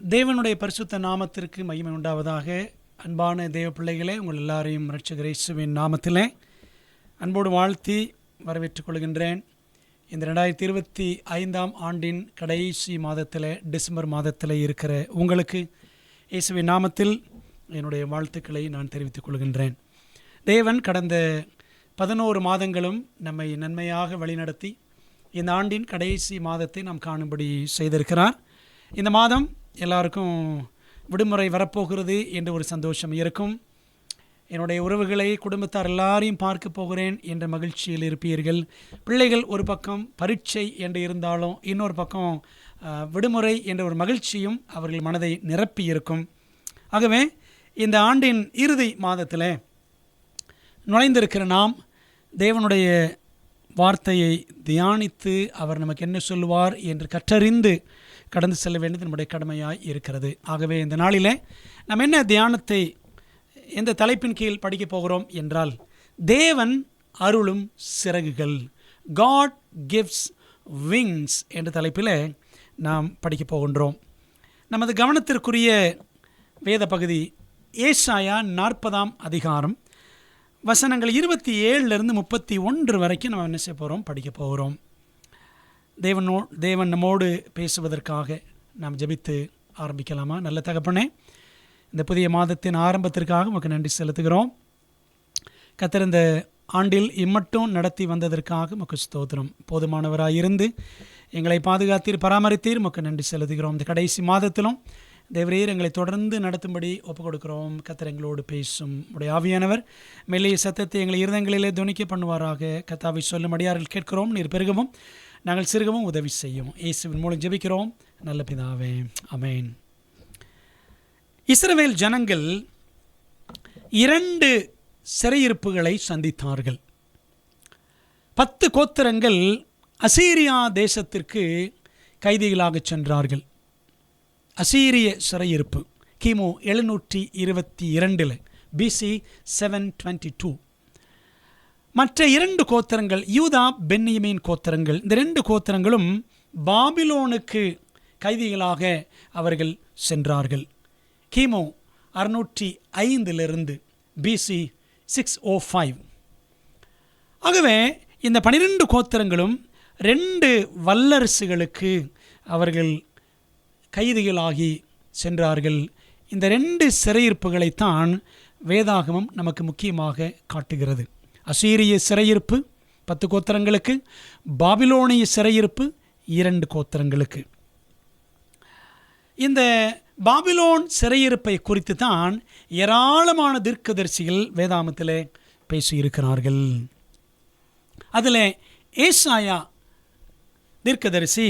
தேவனுடைய பரிசுத்த நாமத்திற்கு மகிமை உண்டாவதாக. அன்பான தேவ பிள்ளைகளே, உங்கள் எல்லாரையும் இரட்சகர் இயேசுவின் நாமத்திலே அன்போடு வாழ்த்தி வரவேற்றுக் கொள்கின்றேன். இந்த 2025 ஆண்டின் கடைசி மாதத்தில், டிசம்பர் மாதத்தில் இருக்கிற உங்களுக்கு இயேசுவின் நாமத்தில் என்னுடைய வாழ்த்துக்களை நான் தெரிவித்துக் கொள்கின்றேன். தேவன் கடந்த 11 மாதங்களும் நம்மை நன்மையாக வழிநடத்தி இந்த ஆண்டின் கடைசி மாதத்தை நாம் காணும்படி செய்திருக்கிறார். இந்த மாதம் எல்லாருக்கும் விடுமுறை வரப்போகிறது என்ற ஒரு சந்தோஷம் இருக்கும். என்னுடைய உறவுகளை, குடும்பத்தார் எல்லாரையும் பார்க்க போகிறேன் என்ற மகிழ்ச்சியில் இருப்பீர்கள். பிள்ளைகள் ஒரு பக்கம் பரீட்சை என்று இருந்தாலும் இன்னொரு பக்கம் விடுமுறை என்ற ஒரு மகிழ்ச்சியும் அவர்கள் மனதை நிரப்பி இருக்கும். ஆகவே இந்த ஆண்டின் இறுதி மாதத்தில் நுழைந்திருக்கிற நாம் தேவனுடைய வார்த்தையை தியானித்து அவர் நமக்கு என்ன சொல்லுவார் என்று கற்றறிந்து கடந்து செல்ல வேண்டியது நம்முடைய கடமையாய் இருக்கிறது. ஆகவே இந்த நாளில் நம்ம என்ன தியானத்தை எந்த தலைப்பின் கீழ் படிக்கப் போகிறோம் என்றால், தேவன் அருளும் சிறகுகள், God gives wings என்ற தலைப்பில் நாம் படிக்கப் போகின்றோம். நமது கவனத்திற்குரிய வேத பகுதி ஏசாயா 40ஆம் அதிகாரம் வசனங்கள் 27 31 வரைக்கும் நம்ம என்ன செய்ய போகிறோம், படிக்க போகிறோம். தேவன் நம்மோடு பேசுவதற்காக நாம் ஜெபித்து ஆரம்பிக்கலாமா? நல்ல தகப்பனே, இந்த புதிய மாதத்தின் ஆரம்பத்திற்காக உமக்கு நன்றி செலுத்துகிறோம். கர்த்தர் இந்த ஆண்டில் இம்மட்டும் நடத்தி வந்ததற்காக உமக்கு ஸ்தோத்திரம். போதுமானவராக இருந்து எங்களை பாதுகாத்தீர், பராமரித்தீர், உமக்கு நன்றி செலுத்துகிறோம். இந்த கடைசி மாதத்திலும் தேவரீர் எங்களை தொடர்ந்து நடத்தும்படி ஒப்புக் கொடுக்கிறோம். கர்த்தர் எங்களோடு பேசும் உடைய ஆவியானவர் மெல்லிய சத்தத்தை எங்களை இருதயங்களிலே துணிக்க பண்ணுவாராக. கர்த்தாவை சொல்லும் அடியார்கள் கேட்கிறோம். நீர் பெருகவும் நாங்கள் சிறுகவும் உதவி செய்யும். இயேசுவின் மூலம் ஜெபிக்கிறோம் நல்ல பிதாவே, ஆமென். இஸ்ரவேல் ஜனங்கள் 2 சிறையிருப்புகளை சந்தித்தார்கள். 10 கோத்திரங்கள் அசீரியா தேசத்திற்கு கைதிகளாக சென்றார்கள். அசீரிய சிறையிருப்பு கிமு 722 BC 722. மற்ற 2 கோத்திரங்கள் யூதா, பென்யமீன் கோத்திரங்கள், இந்த 2 கோத்திரங்களும் பாபிலோனுக்கு கைதிகளாக அவர்கள் சென்றார்கள். கிமு 605 BC 605. ஆகவே இந்த 12 கோத்திரங்களும் 2 வல்லரசுகளுக்கு அவர்கள் கைதிகளாகி சென்றார்கள். இந்த 2 சிறையிருப்புகளைத்தான் வேதாகமம் நமக்கு முக்கியமாக காட்டுகிறது. அசீரிய சிறையிருப்பு 10 கோத்திரங்களுக்கு, பாபிலோனிய சிறையிருப்பு 2 கோத்திரங்களுக்கு. இந்த பாபிலோன் சிறையிருப்பை குறித்து தான் ஏராளமான தீர்க்கதரிசிகள் வேதாகமத்தில் பேசியிருக்கிறார்கள். அதில் ஏசாயா தீர்க்கதரிசி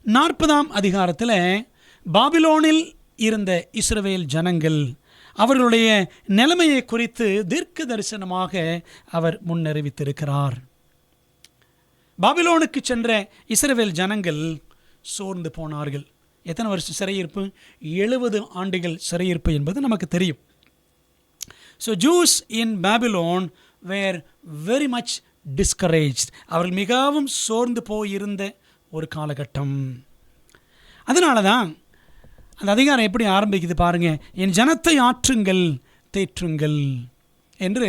40ஆம் அதிகாரத்தில் பாபிலோனில் இருந்த இஸ்ரவேல் ஜனங்கள் அவர்களுடைய நிலைமையை குறித்து தீர்க்க தரிசனமாக அவர் முன்னறிவித்திருக்கிறார். பாபிலோனுக்கு சென்ற இஸ்ரவேல் ஜனங்கள் சோர்ந்து போனார்கள். எத்தனை வருஷம் சிறையிருப்பு? 70 ஆண்டுகள் சிறையிருப்பு என்பது நமக்கு தெரியும். So Jews in Babylon were very much discouraged. அவர்கள் மிகவும் சோர்ந்து போயிருந்த ஒரு காலகட்டம். அதனால தான் அந்த அதிகாரம் எப்படி ஆரம்பிக்குது பாருங்க. என் ஜனத்தை ஆற்றுங்கள், தேற்றுங்கள் என்று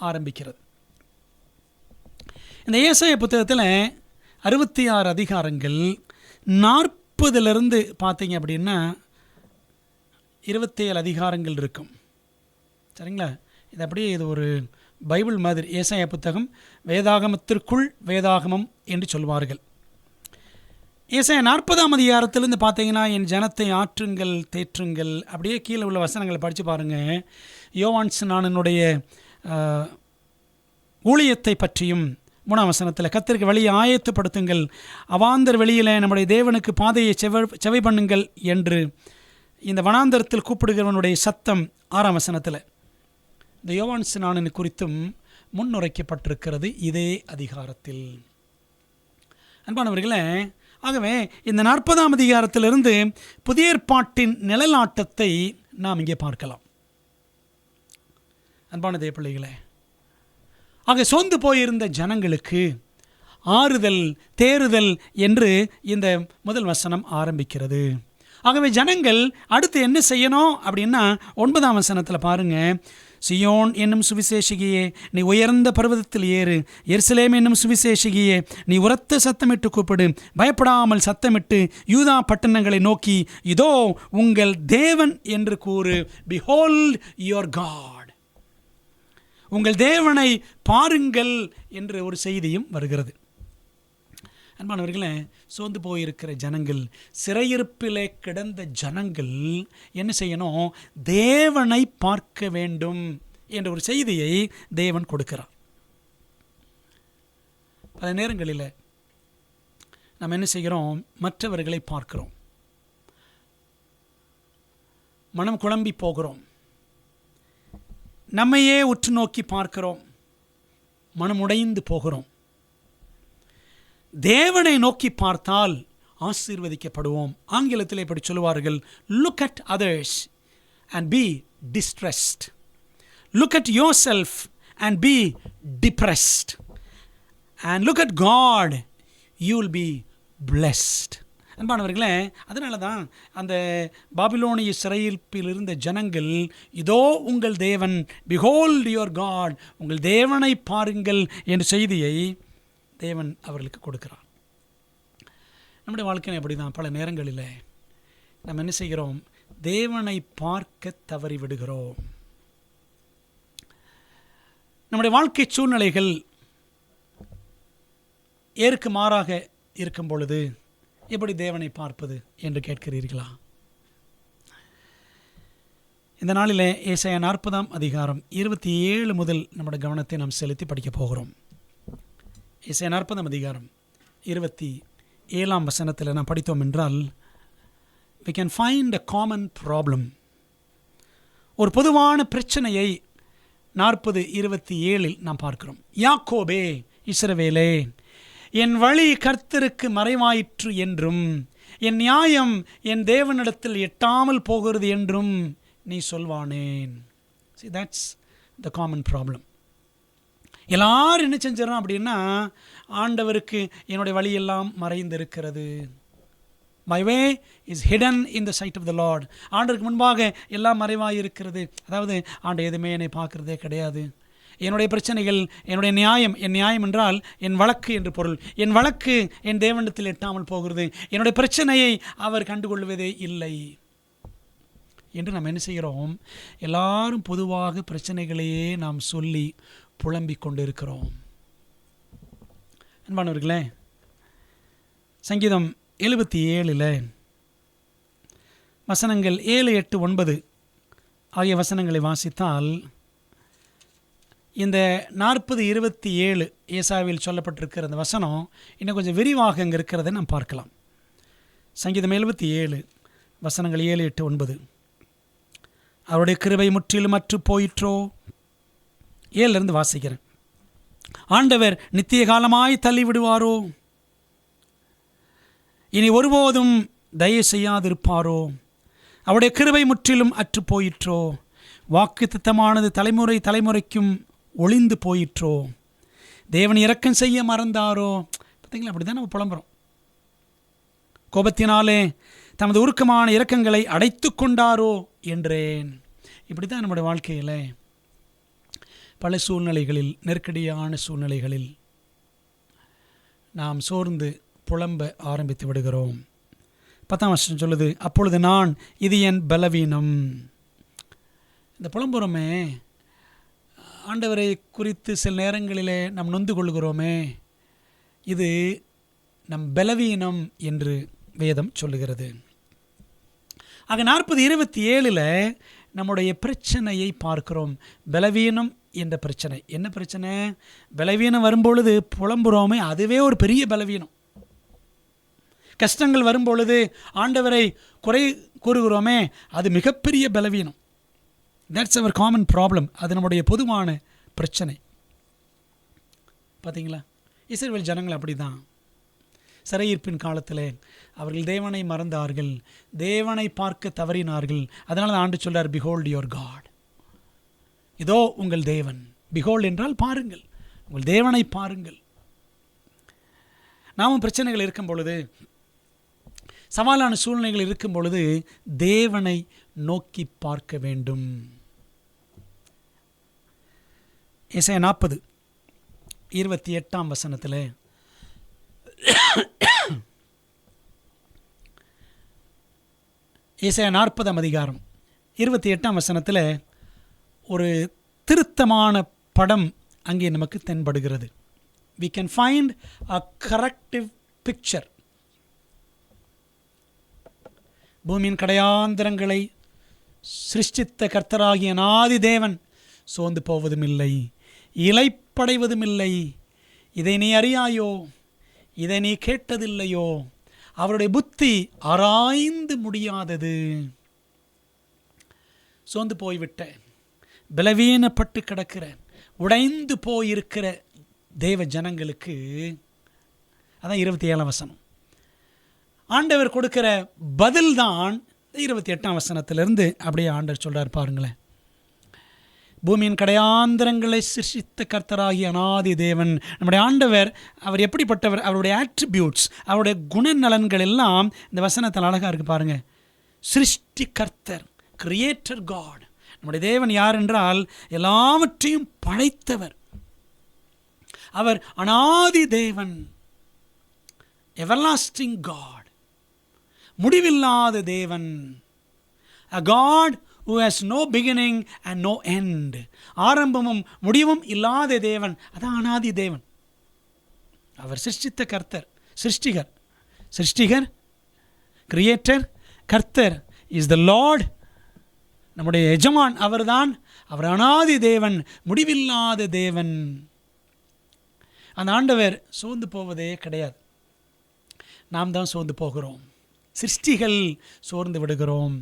ஆரம்பிக்கிறது. இந்த ஏசாயா புத்தகத்தில் 66 அதிகாரங்கள், 40 பார்த்தீங்க அப்படின்னா 27 அதிகாரங்கள் இருக்கும். சரிங்களா? இது அப்படியே இது ஒரு பைபிள் மாதிரி. ஏசாயா புத்தகம் வேதாகமத்திற்குள் வேதாகமம் என்று சொல்வார்கள். ஏசாயா 40ஆம் அதிகாரத்திலிருந்து பார்த்தீங்கன்னா என் ஜனத்தை ஆற்றுங்கள், தேற்றுங்கள், அப்படியே கீழே உள்ள வசனங்களை படித்து பாருங்கள். யோவான் ஸ்நானனுடைய ஊழியத்தை பற்றியும் 3ஆம் வசனத்தில் கர்த்தருக்கு வழியை ஆயத்தப்படுத்துங்கள், அவாந்தர் வெளியில் நம்முடைய தேவனுக்கு பாதையை செவை பண்ணுங்கள் என்று இந்த வனாந்தரத்தில் கூப்பிடுகிறவனுடைய சத்தம் 6ஆம் வசனத்தில் இந்த யோவான் ஸ்நானன் குறித்தும் முன்னுரைக்கப்பட்டிருக்கிறது இதே அதிகாரத்தில். அன்பானவர்களே, ஆகவே இந்த 40ஆம் அதிகாரத்திலிருந்து புதிய ஏற்பாட்டின் நிழலாட்டத்தை நாம் இங்கே பார்க்கலாம். அன்பான தேவ பிள்ளைகளே, ஆக சோர்ந்து போயிருந்த ஜனங்களுக்கு ஆறுதல், தேறுதல் என்று இந்த முதல் வசனம் ஆரம்பிக்கிறது. ஆகவே ஜனங்கள் அடுத்து என்ன செய்யணும் அப்படின்னா 9ஆம் வசனத்தில் பாருங்க, சியோன் என்னும் சுவிசேஷிகையே நீ உயர்ந்த பர்வதத்தில் ஏறு, எருசலேம் என்னும் சுவிசேஷிகையே நீ உரத்த சத்தமிட்டு கூப்பிடு, பயப்படாமல் சத்தமிட்டு யூதா பட்டணங்களை நோக்கி இதோ உங்கள் தேவன் என்று கூறு. Behold your God. உங்கள் தேவனை பாருங்கள் என்று ஒரு செய்தியும் வருகிறது. அன்பானவர்களே, சோர்ந்து போயிருக்கிற ஜனங்கள், சிறையிருப்பிலே கிடந்த ஜனங்கள் என்ன செய்யணும்? தேவனை பார்க்க வேண்டும் என்ற ஒரு செய்தியை தேவன் கொடுக்கிறார். பல நேரங்களில் நாம் என்ன செய்கிறோம்? மற்றவர்களை பார்க்கிறோம், மனம் குழம்பி போகிறோம், நம்மையே உற்று நோக்கி பார்க்கிறோம், மனம் உடைந்து போகிறோம். தேவனை நோக்கி பார்த்தால் ஆசீர்வதிக்கப்படுவோம். ஆங்கிலத்தில் இப்படி சொல்லுவார்கள், look at others and be distressed, look at yourself and be depressed, and look at God, you will be blessed. அன்பானவர்களே, அதனால தான் அந்த பாபிலோனிய சிறையிருப்பில் இருந்த ஜனங்கள் இதோ உங்கள் தேவன், behold your God, உங்கள் தேவனை பாருங்கள் என்ற செய்தியை தேவன் அவர்களுக்கு கொடுக்கிறார். நம்முடைய வாழ்க்கையை அப்படி தான் பல நேரங்களில் நம்ம என்ன செய்கிறோம்? தேவனை பார்க்க தவறிவிடுகிறோம். நம்முடைய வாழ்க்கை சூழ்நிலைகள் ஏற்கு மாறாக இருக்கும் பொழுது எப்படி தேவனை பார்ப்பது என்று கேட்கிறீர்களா? இந்த நாளில் ஏசாயா 40ஆம் அதிகாரம் 27 முதல் நம்முடைய கவனத்தை நாம் செலுத்தி படிக்கப் போகிறோம். ஏசாயா 40ஆம் அதிகாரம் 27ஆம் வசனத்தில் நாம் படித்தோம் என்றால், we can find a common problem. ஒரு பொதுவான பிரச்சனையை 40:27 நாம் பார்க்கிறோம். யாக்கோபே, இஸ்ரவேலே, என் வழி கர்த்தருக்கு மறைவாயிற்று என்றும் என் நியாயம் என் தேவனிடத்தில் எட்டாமல் போகிறது என்றும் நீ சொல்வானேன். See, that's the common problem. எல்லாரும் என்ன செஞ்சிடறோம் அப்படின்னா, ஆண்டவருக்கு என்னுடைய வழியெல்லாம் மறைந்திருக்கிறது. My way is hidden in the sight of the Lord. ஆண்டவருக்கு முன்பாக எல்லாம் மறைவாக இருக்கிறது. அதாவது ஆண்டு எதுவுமே என்னை பார்க்குறதே கிடையாது. என்னுடைய பிரச்சனைகள், என்னுடைய நியாயம், என் நியாயம் என்றால் என் வழக்கு என்று பொருள், என் வழக்கு என் தேவனிடத்தில் எட்டாமல் போகிறது, என்னுடைய பிரச்சனையை அவர் கண்டுகொள்வதே இல்லை என்று நாம் என்ன செய்கிறோம்? எல்லாரும் பொதுவாக பிரச்சனைகளையே நாம் சொல்லி புலம்பிக் கொண்டு இருக்கிறோம். அன்பானவர்களே, சங்கீதம் 77 வசனங்கள் 7, 8, 9 ஆகிய வசனங்களை வாசித்தால் இந்த 40:27 ஏசாவில் சொல்லப்பட்டிருக்கிற அந்த வசனம் இன்னும் கொஞ்சம் விரிவாக இங்கே இருக்கிறதை நாம் பார்க்கலாம். சங்கீதம் 77 வசனங்கள் 7, 8, 9. அவருடைய கிருபை முற்றிலும் அற்று போயிற்றோ. 7 வாசிக்கிறேன். ஆண்டவர் நித்திய காலமாய் தள்ளி விடுவாரோ? இனி ஒருபோதும் தயவு செய்யாதிருப்பாரோ? அவருடைய கிருபை முற்றிலும் அற்று போயிற்றோ? வாக்குத்தத்தமானது தலைமுறை தலைமுறைக்கும் ஒளிந்து போயிற்றோ? தேவன் இரக்கம் செய்ய மறந்தாரோ? பார்த்தீங்களா, அப்படி தான் நம்ம புலம்புறோம். கோபத்தினாலே தமது உருக்கமான இரக்கங்களை அடைத்து கொண்டாரோ என்றேன். இப்படி தான் நம்முடைய வாழ்க்கையில் பல சூழ்நிலைகளில், நெருக்கடியான சூழ்நிலைகளில் நாம் சோர்ந்து புலம்ப ஆரம்பித்து விடுகிறோம். 10ஆம் வசனம் சொல்லுது, அப்பொழுது நான் இது என் பலவீனம். இந்த புலம்புறோமே, ஆண்டவரை குறித்து சில நேரங்களிலே நாம் நொந்து கொள்கிறோமே, இது நம் பலவீனம் என்று வேதம் சொல்லுகிறது. ஆக 40:27 நம்முடைய பிரச்சனையை பார்க்கிறோம். பலவீனம் என்ற பிரச்சனை. என்ன பிரச்சனை? பலவீனம் வரும்பொழுது புலம்புறோமே, அதுவே ஒரு பெரிய பலவீனம். கஷ்டங்கள் வரும்பொழுது ஆண்டவரை குறை கூறுகிறோமே, அது மிகப்பெரிய பலவீனம். That's our common problem. அது நம்முடைய பொதுவான பிரச்சனை. பார்த்தீங்களா, இஸ்ரவேல் ஜனங்கள் அப்படி தான். சிறையிருப்பின் காலத்தில் அவர்கள் தேவனை மறந்தார்கள், தேவனை பார்க்க தவறினார்கள். அதனால தான் ஆண்டு சொல்றார், பிஹோல்ட் யுவர் காட். இதோ உங்கள் தேவன். பிஹோல்ட் என்றால் பாருங்கள், உங்கள் தேவனை பாருங்கள். நாமும் பிரச்சனைகள் இருக்கும் பொழுது சவாலான சூழ்நிலைகள் இருக்கும் பொழுது தேவனை நோக்கி பார்க்க வேண்டும். ஏசாயா 40:28 ஏசாயா 40:28 ஒரு திருத்தமான படம் அங்கே நமக்கு தென்படுகிறது. We can find a corrective picture. பூமியின் கடையாந்திரங்களை சிருஷ்டித்த கர்த்தராகிய அநாதி தேவன் சோர்ந்து போவதும் இல்லை, இளைப்படைவதும் இல்லை. இதை நீ அறியாயோ? இதை நீ கேட்டதில்லையோ? அவருடைய புத்தி ஆராய்ந்து முடியாதது. சோர்ந்து போய்விட்ட, பலவீனப்பட்டு கிடக்கிற, உடைந்து போயிருக்கிற தேவ ஜனங்களுக்கு அதான் 27 ஆண்டவர் கொடுக்கிற பதில் தான் 28 அப்படியே ஆண்டவர் சொல்றார் பாருங்களேன். பூமியின் கடையாந்திரங்களை சிருஷ்டித்த கர்த்தராகிய அநாதி தேவன் நம்முடைய ஆண்டவர். அவர் எப்படிப்பட்டவர்? அவருடைய ஆட்ரிபியூட்ஸ், அவருடைய குணநலன்கள் எல்லாம் இந்த வசனத்தில் அழகாக இருக்குது பாருங்க. சிருஷ்டி கர்த்தர், கிரியேட்டர் காட். நம்முடைய தேவன் யார் என்றால் எல்லாவற்றையும் படைத்தவர். அவர் அநாதி தேவன், எவர்லாஸ்டிங் காட், முடிவில்லாத தேவன். A God who has no beginning and no end. ஆரம்பமும் முடிவும் இல்லாத தேவன், அதான் அநாதி தேவன். அவர் சிருஷ்டித்த கர்த்தர், சிருஷ்டிகர், கிரியேட்டர், கர்த்தர் இஸ் த லார்ட். நம்முடைய எஜமான் அவர்தான். அவர் அநாதி தேவன், முடிவில்லாத தேவன். அந்த ஆண்டவர் சோர்ந்து போவதே கிடையாது. நாம் தான் சோர்ந்து போகிறோம். சிருஷ்டிகள் சோர்ந்து விடுகிறோம்,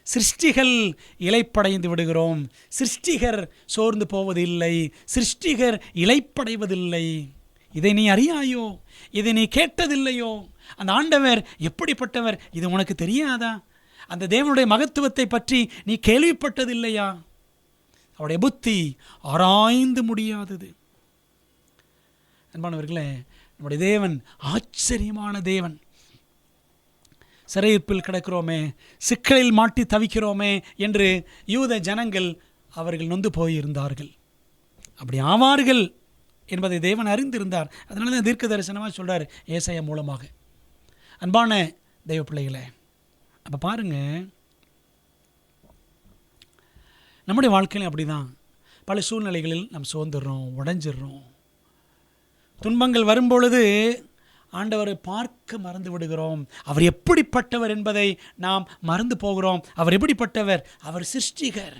சிருஷ்டிகள் இளைப்படைந்து விடுகிறோம். சிருஷ்டிகர் சோர்ந்து போவதில்லை, சிருஷ்டிகர் இளைப்படைவதில்லை. இதை நீ அறியாயோ? இதை நீ கேட்டதில்லையோ? அந்த ஆண்டவர் எப்படிப்பட்டவர் இது உனக்கு தெரியாதா? அந்த தேவனுடைய மகத்துவத்தை பற்றி நீ கேள்விப்பட்டதில்லையா? அவருடைய புத்தி ஆராய்ந்து முடியாதது. அன்பானவர்களே, நம்முடைய தேவன் ஆச்சரியமான தேவன். சிறையிருப்பில் கிடக்கிறோமே, சிக்கலில் மாட்டி தவிக்கிறோமே என்று யூத ஜனங்கள் அவர்கள் நொந்து போயிருந்தார்கள். அப்படி ஆவார்கள் என்பதை தேவன் அறிந்திருந்தார். அதனால தான் தீர்க்க தரிசனமாக சொல்கிறார் ஏசாயா மூலமாக. அன்பான தெய்வ பிள்ளைகளே, அப்போ பாருங்க, நம்முடைய வாழ்க்கையிலும் அப்படி தான். பல சூழ்நிலைகளில் நாம் சோர்ந்துடுறோம், உடைஞ்சிடுறோம். துன்பங்கள் வரும்பொழுது ஆண்டவரை பார்க்க மறந்து விடுகிறோம். அவர் எப்படிப்பட்டவர் என்பதை நாம் மறந்து போகிறோம். அவர் எப்படிப்பட்டவர்? அவர் சிருஷ்டிகர்,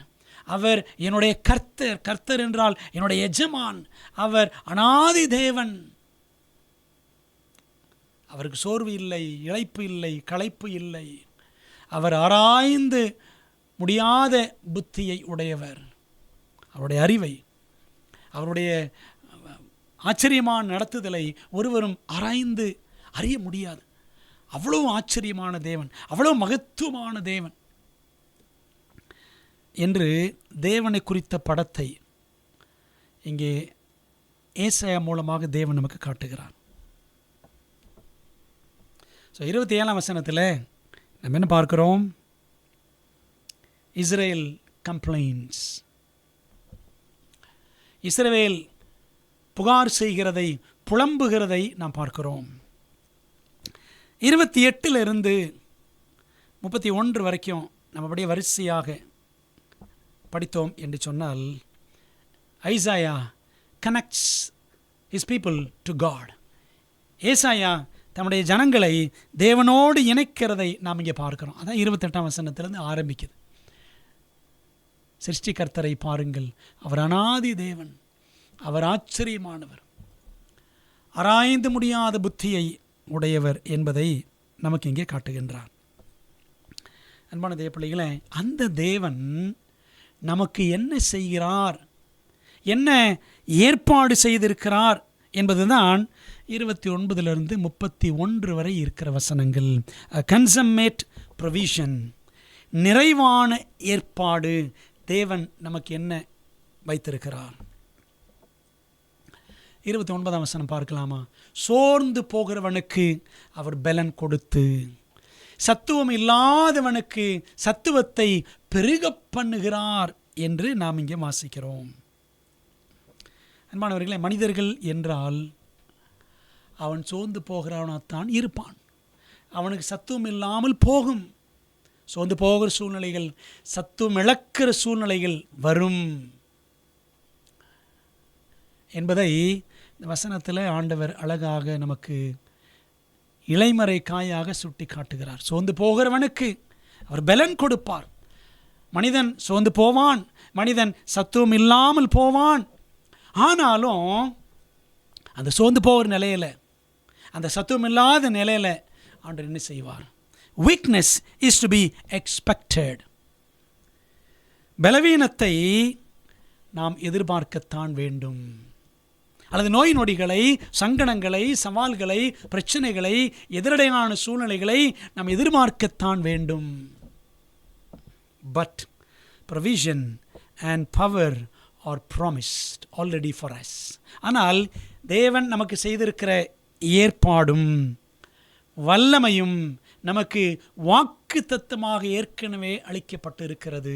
அவர் என்னுடைய கர்த்தர். கர்த்தர் என்றால் என்னுடைய எஜமான். அவர் அநாதி தேவன். அவருக்கு சோர்வு இல்லை, இளைப்பு இல்லை, களைப்பு இல்லை. அவர் ஆராய்ந்து முடியாத புத்தியை உடையவர். அவருடைய அறிவை, அவருடைய ஆச்சரியமான நடத்துதலை ஒருவரும் ஆராய்ந்து அறிய முடியாது. அவ்வளோ ஆச்சரியமான தேவன், அவ்வளோ மகத்துவமான தேவன் என்று தேவனை குறித்த படத்தை இங்கே ஏசாயா மூலமாக தேவன் நமக்கு காட்டுகிறார். ஸோ 27 நம்ம என்ன பார்க்கிறோம்? Israel complaints. இஸ்ரவேல் புகார் செய்கிறதை, புலம்புகிறதை நாம் பார்க்கிறோம். 28 31 வரைக்கும் நம்ம அப்படியே வரிசையாக படித்தோம் என்று சொன்னால், Isaiah connects his people to God. ஏசாயா தம்முடைய ஜனங்களை தேவனோடு இணைக்கிறதை நாம் இங்கே பார்க்கிறோம். அதான் 28 ஆரம்பிக்குது. சிருஷ்டிகர்த்தரை பாருங்கள், அவர் அநாதி தேவன், அவர் ஆச்சரியமானவர், ஆராய்ந்து முடியாத புத்தியை உடையவர் என்பதை நமக்கு இங்கே காட்டுகின்றார். அன்பான தேவ பிள்ளைகளே, அந்த தேவன் நமக்கு என்ன செய்கிறார், என்ன ஏற்பாடு செய்திருக்கிறார் என்பதுதான் 29 31 வரை இருக்கிற வசனங்கள். கன்சம்மேட் ப்ரொவிஷன், நிறைவான ஏற்பாடு. தேவன் நமக்கு என்ன வைத்திருக்கிறார்? 29 பார்க்கலாமா? சோர்ந்து போகிறவனுக்கு அவர் பலன் கொடுத்து சத்துவம் இல்லாதவனுக்கு சத்துவத்தை பெருக பண்ணுகிறார் என்று நாம் இங்கே வாசிக்கிறோம். அன்பானவர்களே, மனிதர்கள் என்றால் அவன் சோர்ந்து போகிறவனாகத்தான் இருப்பான். அவனுக்கு சத்துவம் இல்லாமல் போகும். சோர்ந்து போகிற சூழ்நிலைகள், சத்துவம் இழக்கிற சூழ்நிலைகள் வரும் என்பதை இந்த வசனத்தில் ஆண்டவர் அழகாக நமக்கு இலைமறை காயாக சுட்டி காட்டுகிறார். சோர்ந்து போகிறவனுக்கு அவர் பலன் கொடுப்பார். மனிதன் சோர்ந்து போவான், மனிதன் சத்துவம் இல்லாமல் போவான். ஆனாலும் அந்த சோர்ந்து போகிற நிலையில், அந்த சத்துவம் இல்லாத நிலையில் ஆண்டவர் என்ன செய்வார்? Weakness is to be expected. பலவீனத்தை நாம் எதிர்பார்க்கத்தான் வேண்டும். அல்லது நோய் நொடிகளை, சங்கடங்களை, சவால்களை, பிரச்சனைகளை, எதிரடையான சூழ்நிலைகளை நாம் எதிர்பார்க்கத்தான் வேண்டும். But provision and power are promised already for us. ஆனால் தேவன் நமக்கு செய்திருக்கிற ஏற்பாடும் வல்லமையும் நமக்கு வாக்குத்தத்தமாக ஏற்கனவே அளிக்கப்பட்டு இருக்கிறது.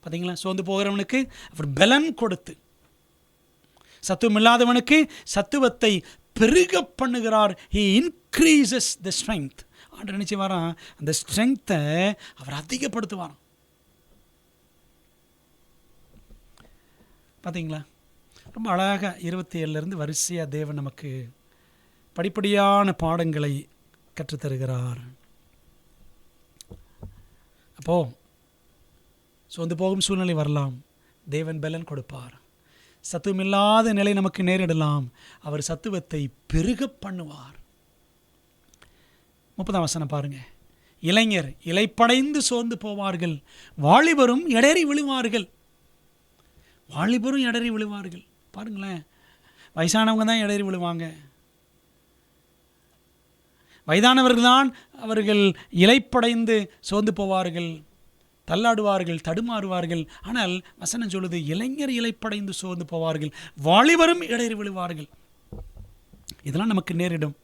பார்த்தீங்களா? சோர்ந்து போகிறவனுக்கு அவர் பலன் கொடுத்து, சத்துவம் இல்லாதவனுக்கு சத்துவத்தை பெருக பண்ணுகிறார். He increases the strength. ஆண்டவர் நினைச்சு வரான், அந்த ஸ்ட்ரெங்த்தை அவர் அதிகப்படுத்துவாராம். பார்த்தீங்களா? ரொம்ப அழகாக 27 வரிசையாக தேவன் நமக்கு படிப்படியான பாடங்களை கற்றுத்தருகிறார். அப்போது சோர்ந்து போகும் சூழ்நிலை வரலாம், தேவன் பலன் கொடுப்பார். சத்துவம் இல்லாத நிலை நமக்கு நேரிடலாம், அவர் சத்துவத்தை பெருக பண்ணுவார். 30ஆம் வசனம் பாருங்க. இளைஞர் இலைப்படைந்து சோர்ந்து போவார்கள், வாலிபரும் இடறி விழுவார்கள். வாலிபரும் இடறி விழுவார்கள். பாருங்களேன், வயசானவங்க தான் இடறி விழுவாங்க. வயதானவர்கள் தான் அவர்கள் இலைப்படைந்து சோர்ந்து போவார்கள், தள்ளாடுவார்கள், தடுமாறுவார்கள். ஆனால் வசனம் சொல்லுது, இளைஞர் இலைப்படைந்து சோர்ந்து போவார்கள், வாலிபரும் இடறி விழுவார்கள். இதெல்லாம் நமக்கு நேரிடும்.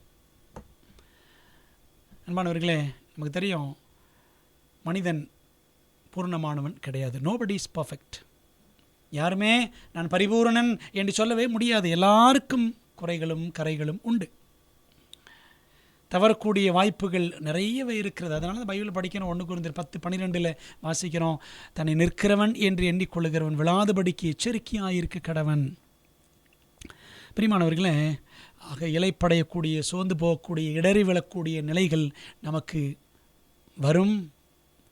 அன்பானவர்களே, நமக்கு தெரியும், மனிதன் பூர்ணமானவன் கிடையாது. Nobody is perfect. யாருமே நான் பரிபூரணன் என்று சொல்லவே முடியாது. எல்லாருக்கும் குறைகளும் கரைகளும் உண்டு. தவறக்கூடிய வாய்ப்புகள் நிறையவே இருக்கிறது. அதனால தான் பைபிள் படிக்கிறோம். 1 கொரிந்தியர் 10:12 வாசிக்கிறோம், தன்னை நிற்கிறவன் என்று எண்ணிக்கொள்ளுகிறவன் விழாதபடிக்கு எச்சரிக்கையாயிருக்க கடவன். பிரியமானவர்களே, ஆக இலைப்படையக்கூடிய, சோர்ந்து போகக்கூடிய, இடறி விழக்கூடிய நிலைகள் நமக்கு வரும்,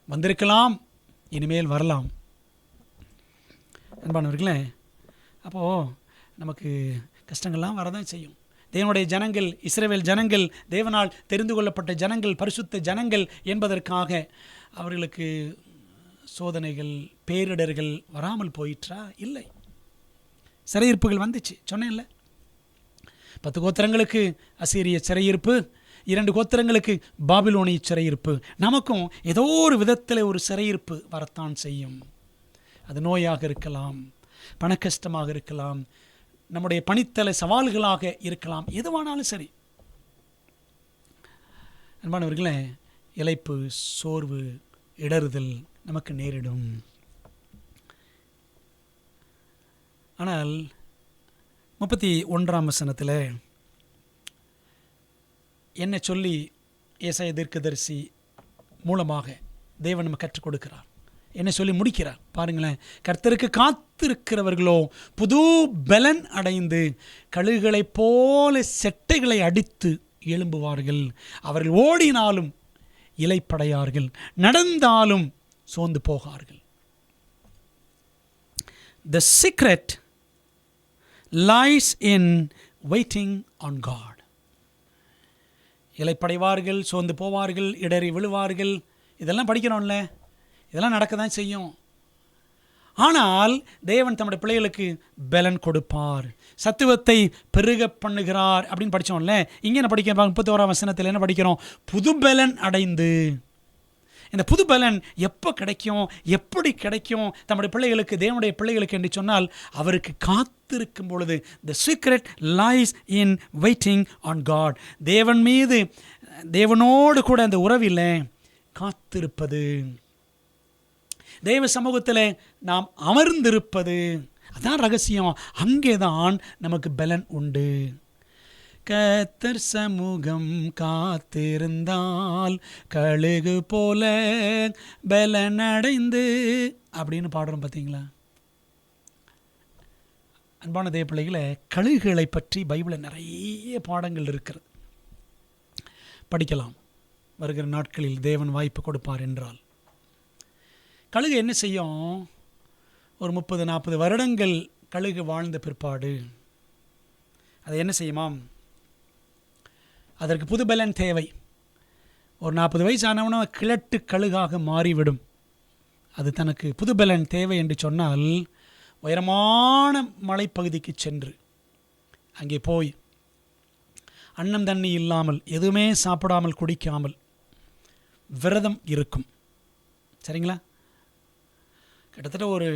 வந்திருக்கலாம், இனிமேல் வரலாம். அன்பானவர்களே, அப்போது நமக்கு கஷ்டங்கள்லாம் வரதான் செய்யும். தேவனுடைய ஜனங்கள், இஸ்ரவேல் ஜனங்கள், தேவனால் தெரிந்து கொள்ளப்பட்ட ஜனங்கள், பரிசுத்த ஜனங்கள் என்பதற்காக அவர்களுக்கு சோதனைகள், பேரிடர்கள் வராமல் போயிற்றா? இல்லை. சிறையிருப்புகள் வந்துச்சு, சொன்னேன்ல. 10 கோத்திரங்களுக்கு அசீரிய சிறையிருப்பு, 2 கோத்திரங்களுக்கு பாபிலோனிய சிறையிருப்பு. நமக்கும் ஏதோ ஒரு விதத்தில் ஒரு சிறையிருப்பு வரத்தான் செய்யும். அது நோயாக இருக்கலாம், பணக்கஷ்டமாக இருக்கலாம், நம்முடைய பணித்தலை சவால்களாக இருக்கலாம், எதுவானாலும் சரி. அன்பானவர்களே, இளைப்பு, சோர்வு, இடறுதல் நமக்கு நேரிடும். ஆனால் 31ஆம் வசனத்தில் என்ன சொல்லி ஏசாயா தீர்க்கதரிசி மூலமாக தேவன் நம்ம கற்றுக் கொடுக்கிறார், என்ன சொல்லி முடிக்கிறார் பாருங்களேன். கர்த்தருக்கு காத்திருக்கிறவர்களோ புது பலன் அடைந்து கழுகுகளைப் போல செட்டைகளை அடித்து எழும்புவார்கள். அவர்கள் ஓடினாலும் இலைப்படையார்கள், நடந்தாலும் சோர்ந்து போகார்கள். The secret lies in waiting on God. இலைப்படைவார்கள், சோர்ந்து போவார்கள், இடறி விழுவார்கள். இதெல்லாம் படிக்கிறோம்ல, இதெல்லாம் நடக்க தான் செய்யும். ஆனால் தேவன் தம்முடைய பிள்ளைகளுக்கு பலன் கொடுப்பார், சத்துவத்தை பெருக பண்ணுகிறார் அப்படின்னு படித்தோம்ல. இங்கே என்ன படிக்கிறோம்? 31ஆம் வசனத்தில் என்ன படிக்கிறோம்? புது பலன் அடைந்து. இந்த புது பலன் எப்போ கிடைக்கும், எப்படி கிடைக்கும் தம்முடைய பிள்ளைகளுக்கு, தேவனுடைய பிள்ளைகளுக்கு என்று சொன்னால், அவருக்கு காத்திருக்கும் பொழுது. The secret lies in waiting on God. தேவன் மீது தேவனோடு கூட அந்த உறவில் காத்திருப்பது, தேவ சமூகத்தில் நாம் அமர்ந்திருப்பது, அதான் ரகசியம். அங்கே தான் நமக்கு பலன் உண்டு. கர்த்தர் சமூகம் காத்திருந்தால் கழுகு போல பலனடைந்து அப்படின்னு பாடுறோம் பார்த்தீங்களா? அன்பான தேவ பிள்ளைகளை, கழுகுகளை பற்றி பைபிளில் நிறைய பாடங்கள் இருக்கிறது, படிக்கலாம். வருகிற நாட்களில் தேவன் வாய்ப்பு கொடுப்பார் என்றால். கழுகு என்ன செய்யும்? ஒரு 30-40 வருடங்கள் கழுகு வாழ்ந்த பிற்பாடு அதை என்ன செய்யுமாம்? அதற்கு புது பலன் தேவை. ஒரு 40 வயசு ஆனவன கிழட்டு கழுகாக மாறிவிடும். அது தனக்கு புது பலன் தேவை என்று சொன்னால் உயரமான மலைப்பகுதிக்கு சென்று அங்கே போய் அன்னம் தண்ணி இல்லாமல், எதுவுமே சாப்பிடாமல் குடிக்காமல் விரதம் இருக்கும். சரிங்களா? கிட்டத்தட்ட ஒரு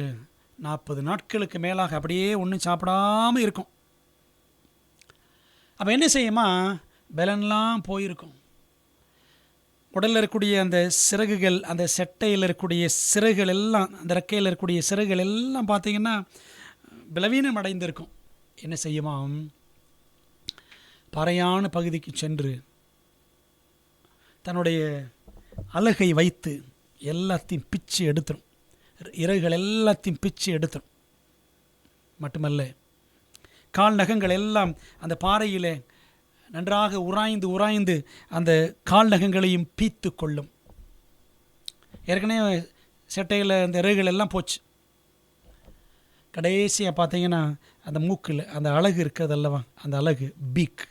40 நாட்களுக்கு மேலாக அப்படியே ஒன்றும் சாப்பிடாமல் இருக்கும். அப்போ என்ன செய்யுமா? பலன்லாம் போயிருக்கும். உடலில் இருக்கக்கூடிய அந்த சிறகுகள், அந்த செட்டையில் இருக்கக்கூடிய சிறகுகள் எல்லாம், அந்த ரெக்கையில் இருக்கக்கூடிய சிறகுகள் எல்லாம் பார்த்திங்கன்னா பலவீனம் அடைந்திருக்கும். என்ன செய்யுமாம்? பாறையான பகுதிக்கு சென்று தன்னுடைய அலகை வைத்து எல்லாத்தையும் பிச்சு எடுத்துடும். இறகுகள் எல்லாத்தையும் பிச்சு எடுத்துடும். மட்டுமல்ல, கால் நகங்கள் எல்லாம் அந்த பாறையிலே நன்றாக உராய்ந்து அந்த கால் நகங்களையும் பீத்து கொள்ளும். ஏற்கனவே செட்டையில் அந்த இறகுகள் எல்லாம் போச்சு. கடைசியாக பார்த்தீங்கன்னா அந்த மூக்கில் அந்த அலகு இருக்கிறது அல்லவா, அந்த அலகு பீக்,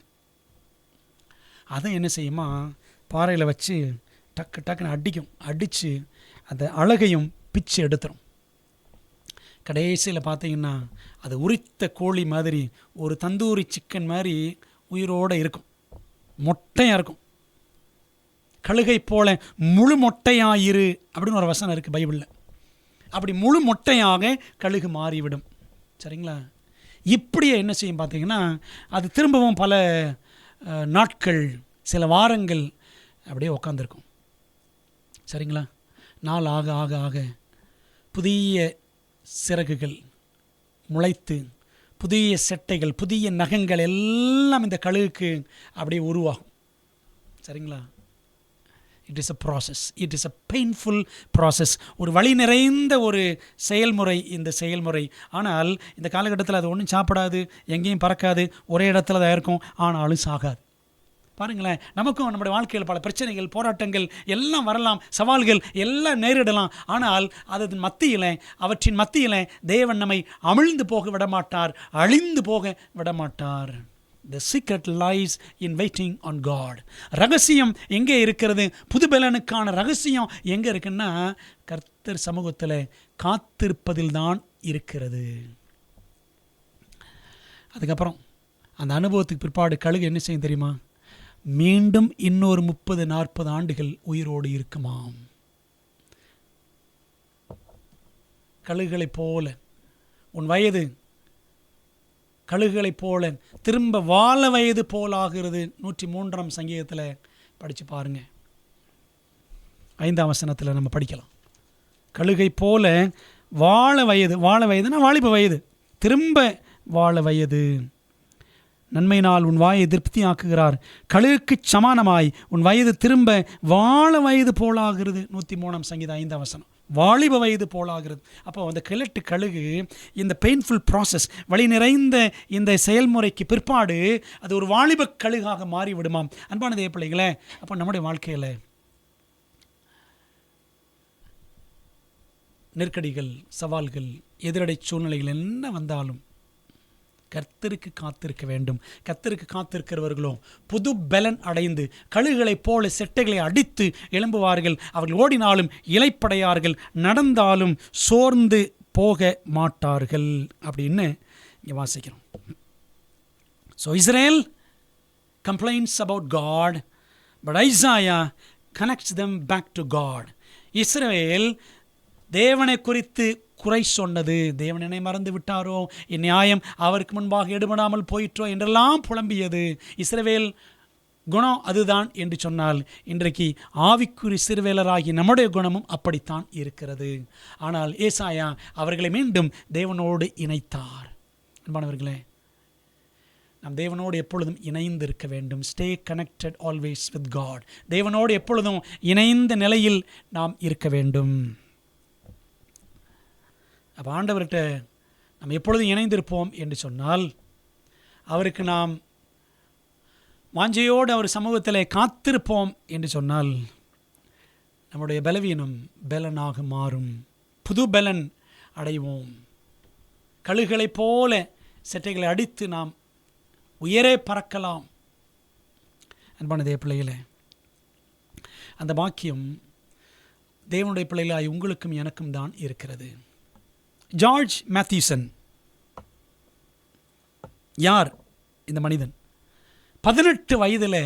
அதை என்ன செய்யுமா? பாறையில் வச்சு டக்குன்னு அடித்து அந்த அலகையும் பிச்சு எடுத்துரும். கடைசியில் பார்த்தீங்கன்னா அது உரித்த கோழி மாதிரி, ஒரு தந்தூரி சிக்கன் மாதிரி உயிரோடு இருக்கும், மொட்டையாக இருக்கும். கழுகை போல முழு மொட்டையாயிரு அப்படின்னு ஒரு வசனம் இருக்குது பைபிளில். அப்படி முழு மொட்டையாக கழுகு மாறிவிடும். சரிங்களா? இப்படியே என்ன செய்யும் பார்த்தீங்கன்னா, அது திரும்பவும் பல நாட்கள், சில வாரங்கள் அப்படியே உக்காந்துருக்கும். சரிங்களா? நாள் ஆக ஆக ஆக புதிய சிறகுகள் முளைத்து, புதிய செட்டைகள், புதிய நகங்கள் எல்லாம் இந்த கழுகுக்கு அப்படியே உருவாகும். சரிங்களா? It is a process, it is a painful process. ஒரு வழி நிறைந்த ஒரு செயல்முறை இந்த செயல்முறை. ஆனால் இந்த காலகட்டத்தில் அது ஒன்றும் சாப்பிடாது, எங்கேயும் பறக்காது, ஒரே இடத்துல தான் இருக்கும். ஆனாலும் சாகாது. பாருங்களேன், நமக்கும் நம்முடைய வாழ்க்கையில் பல பிரச்சனைகள், போராட்டங்கள் எல்லாம் வரலாம், சவால்கள் எல்லாம் நேரிடலாம். ஆனால் அதன் மத்தியில், அவற்றின் மத்தியில் தேவன் நம்மை அமிழ்ந்து போக விடமாட்டார், அழிந்து போக விடமாட்டார். The secret lies in waiting on God. ரகசியம் எங்கே இருக்கிறது? புதுபலனுக்கான ரகசியம் எங்கே இருக்குன்னா, கர்த்தர் சமூகத்தில் காத்திருப்பதில் தான் இருக்கிறது. அதுக்கப்புறம் அந்த அனுபவத்துக்கு பிற்பாடு கழுகு என்ன செய்யும் தெரியுமா? மீண்டும் இன்னொரு 30-40 ஆண்டுகள் உயிரோடு இருக்குமாம். கழுகுகளைப் போல உன் வயது கழுகுகளைப் போல திரும்ப வாழ வயது போலாகிறது. 103ஆம் சங்கீதத்தில் படித்து பாருங்க, 5ஆம் வசனத்தில் நம்ம படிக்கலாம். கழுகை போல வாழ வயதுனா வாலிப வயது, திரும்ப வாழ வயது. நன்மையினால் உன் வாயை திருப்தி ஆக்குகிறார். கழுகுக்கு சமானமாய் உன் வயது திரும்ப வாழ வயது போலாகிறது. 103ஆம் சங்கீதம் 5ஆம் வசனம். வாலிப வயது போலாகிறது. அப்போ அந்த கிழட்டு கழுகு இந்த பெயின்ஃபுல் ப்ராசஸ், வழி நிறைந்த இந்த செயல்முறைக்கு பிற்பாடு அது ஒரு வாலிப கழுகாக மாறிவிடுமாம். அன்பான தேவ பிள்ளைகளே, அப்போ நம்முடைய வாழ்க்கையில் நெருக்கடிகள், சவால்கள், எதிரடை சூழ்நிலைகள் என்ன வந்தாலும் கர்த்தருக்கு காத்திருக்க வேண்டும். கர்த்தருக்கு காத்திருக்கிறவர்களோ புது பலன் அடைந்து கழுகுகளைப் போல செட்டைகளை அடித்து எழும்புவார்கள். அவர்கள் ஓடினாலும் இளைப்படையார்கள், நடந்தாலும் சோர்ந்து போக மாட்டார்கள் அப்படின்னு இங்கே வாசிக்கிறோம். So Israel complains about God, but Isaiah connects them back to God. இஸ்ரவேல் தேவனை குறித்து குறை சொன்னது, தேவன் என்னை மறந்து விட்டாரோ, என் நியாயம் அவருக்கு முன்பாக எடுபடாமல் போயிற்றோ என்றெல்லாம் புலம்பியது. இஸ்ரவேல் குணம் அதுதான் என்று சொன்னால், இன்றைக்கு ஆவிக்குறி சிறுவேலராகி நம்முடைய குணமும் அப்படித்தான் இருக்கிறது. ஆனால் ஏசாயா அவர்களை மீண்டும் தேவனோடு இணைத்தார். அன்பானவர்களே, நாம் தேவனோடு எப்பொழுதும் இணைந்து இருக்க வேண்டும். Stay connected always with God. தேவனோடு எப்பொழுதும் இணைந்த நிலையில் நாம் இருக்க வேண்டும். அப்போ ஆண்டவர்கிட்ட நாம் எப்பொழுதும் இணைந்திருப்போம் என்று சொன்னால், அவருக்கு நாம் வாஞ்சையோடு அவர் சமூகத்தில் காத்திருப்போம் என்று சொன்னால், நம்முடைய பலவீனம் பலனாக மாறும். புது பலன் அடைவோம். கழுகுகளைப் போல செட்டைகளை அடித்து நாம் உயரே பறக்கலாம். அன்பான தேவ பிள்ளைகளே, அந்த பாக்கியம் தேவனுடைய பிள்ளைகளாய் உங்களுக்கும் எனக்கும் தான் இருக்கிறது. ஜார்ஜ் மேத்யூசன் யார்? இந்த மனிதன் 18 வயதில்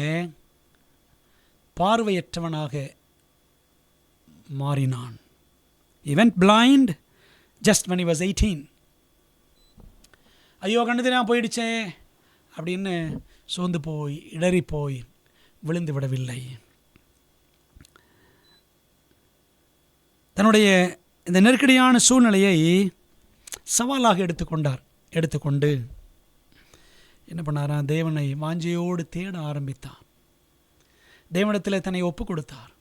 பார்வையற்றவனாக மாறினான். He went blind just when he was 18. ஐயோ, கண்ணு தெரியாமல் போயிடுச்சே அப்படின்னு சோர்ந்து போய் இடறி போய் விழுந்து விடவில்லை. தன்னுடைய இந்த நெருக்கடியான சூழ்நிலையை சவாலாக எடுத்துக்கொண்டு என்ன பண்ணாராம்? தேவனை வாஞ்சையோடு தேட ஆரம்பித்தார். தேவனிடத்தில் தன்னை ஒப்பு கொடுத்தார்,